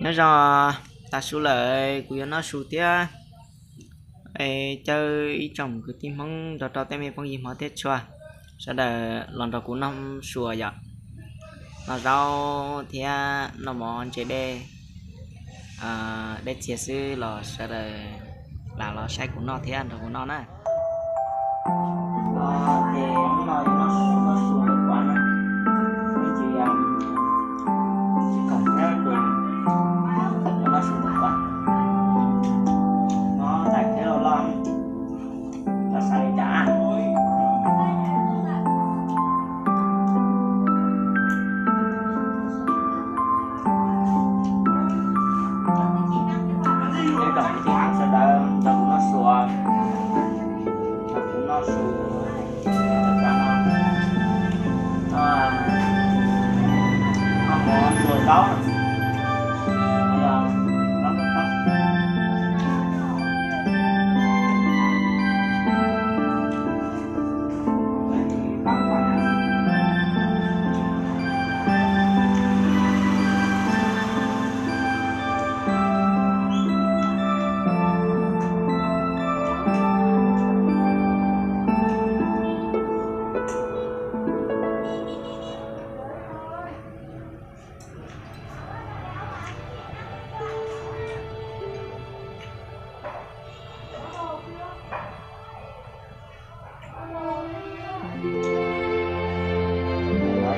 nhớ ra ta số lợi của nó số tia chơi trong cái tim mong cho tem em phong gì mà tết chua sau đó lần đầu của năm sủa vậy nó rau thì nó món chế đê để chia sẻ là sau đó là nó sai của nó thì ăn của nó nè thì nó sủa được quá nè chỉ còn theo được nó sủa được quá nó tại thế là lắm là sai trả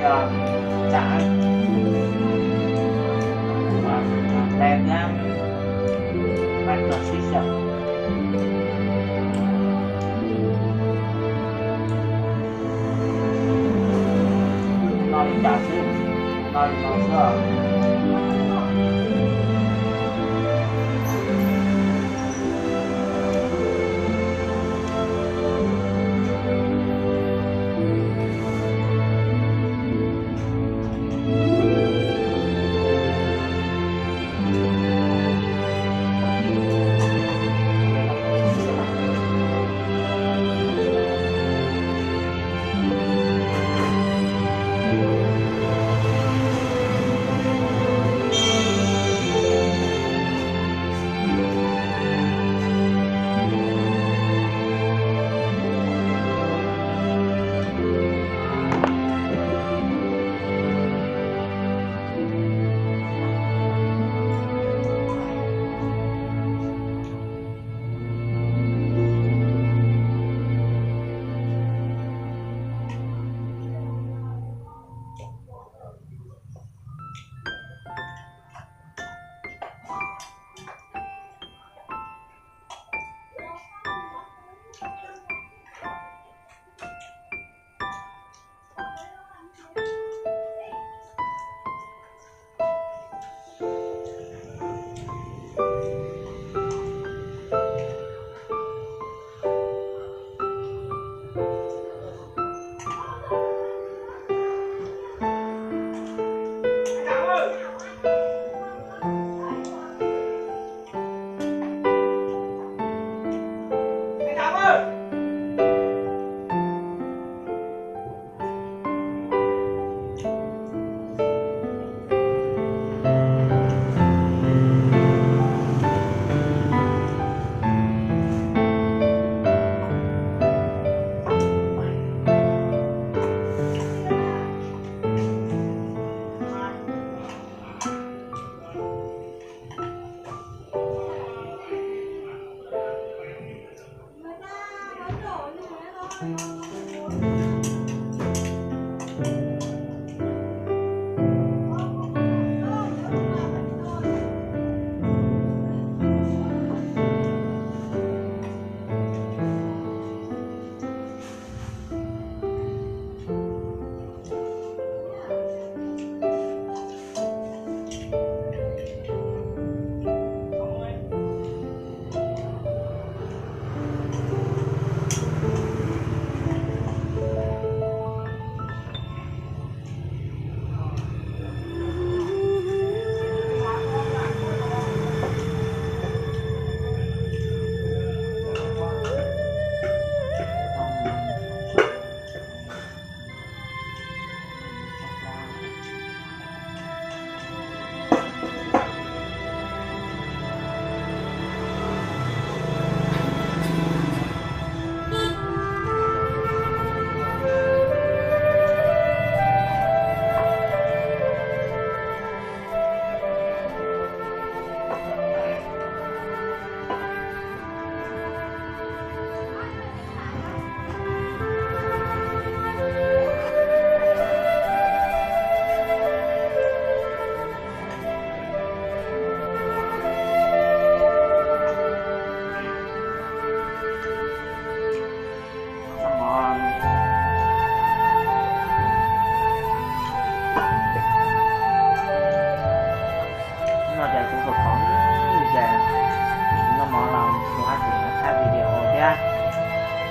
đó chả đẹp nha mắt là xích sợ nói chả chứ nói sợ giờ cũng thuộc khoảng giờ nó mở lòng thì hát thì khai video thế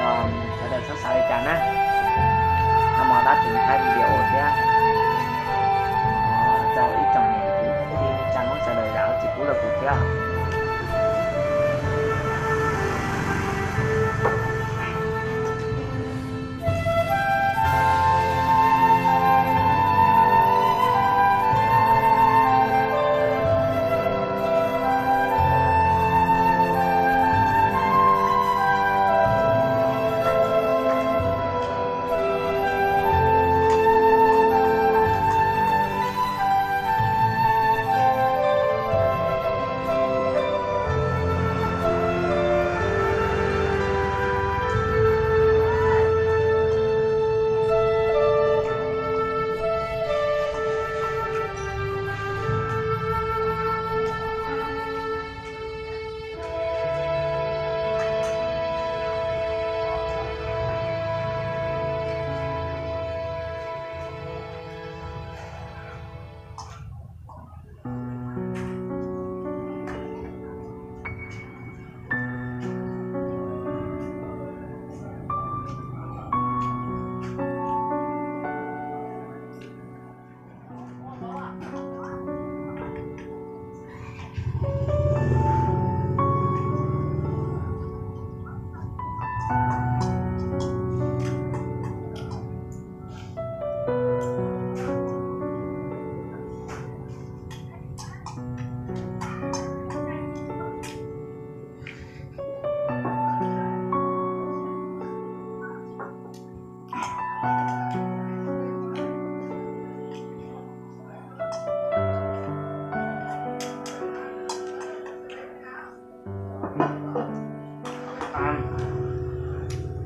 rồi sẽ được sắp đi chắn á nó mở đã triển khai video thế cho ít chồng này thì chắn nó sẽ đời đảo chỉ cú là cụ thế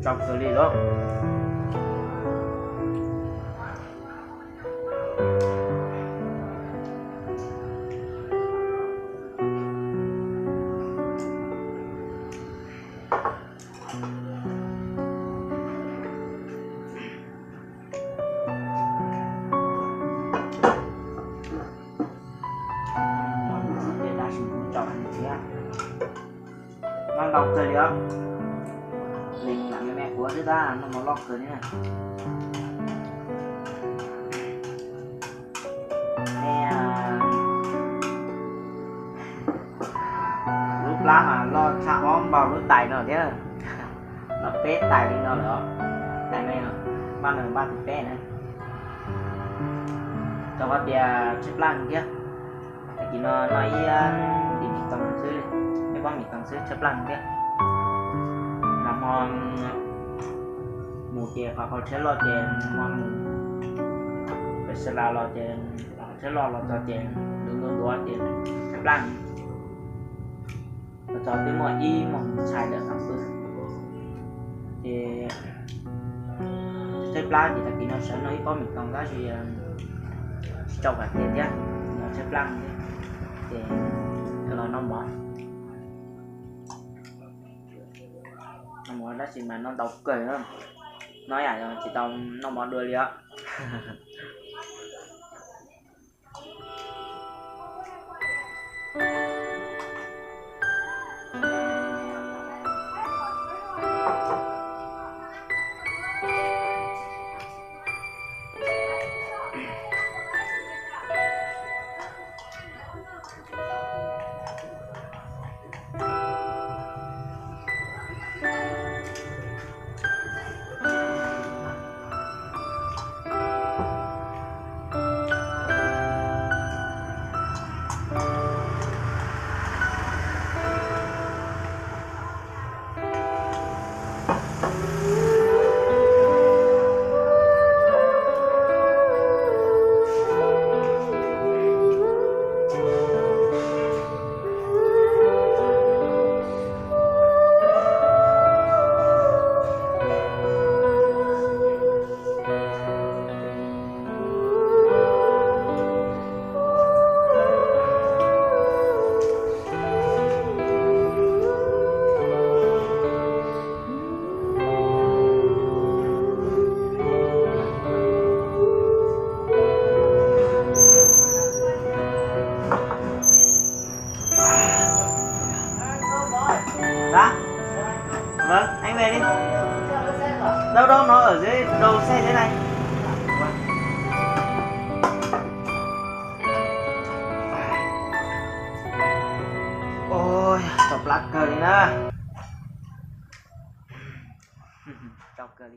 trong xử lý đó nó đọc chơi đó mình là mẹ của chúng ta nó lọc rồi nhá lúc lá mà lo thả bom vào lúc tay nó thế nó pét tay đi nó nữa tay này ban đầu ban thực tế này cho nó bia chip lan kia thì nó nói đi mình tầng dưới cái con mình tầng dưới chip lan kia món một chè hoặc sẽ lo chè món phải sẽ lo chè sẽ lo cho chè đừng đua chè sắp lăn và cho tới mọi y mong xài được sắp bữa thì xếp lăn thì tại vì nó sẽ nói có mình còn đó thì trong cả tiền nhá nó xếp lăn thì nó nó bỏ nó đã xin mà nó đọc cười không nói chỉ tao nó bỏ đuôi đi á Dạ. Vâng, anh về đi. Đâu đâu, nó ở dưới đầu xe thế này. Vâng. Ôi, chọc lát cờ đi nữa. Chọc cờ đi.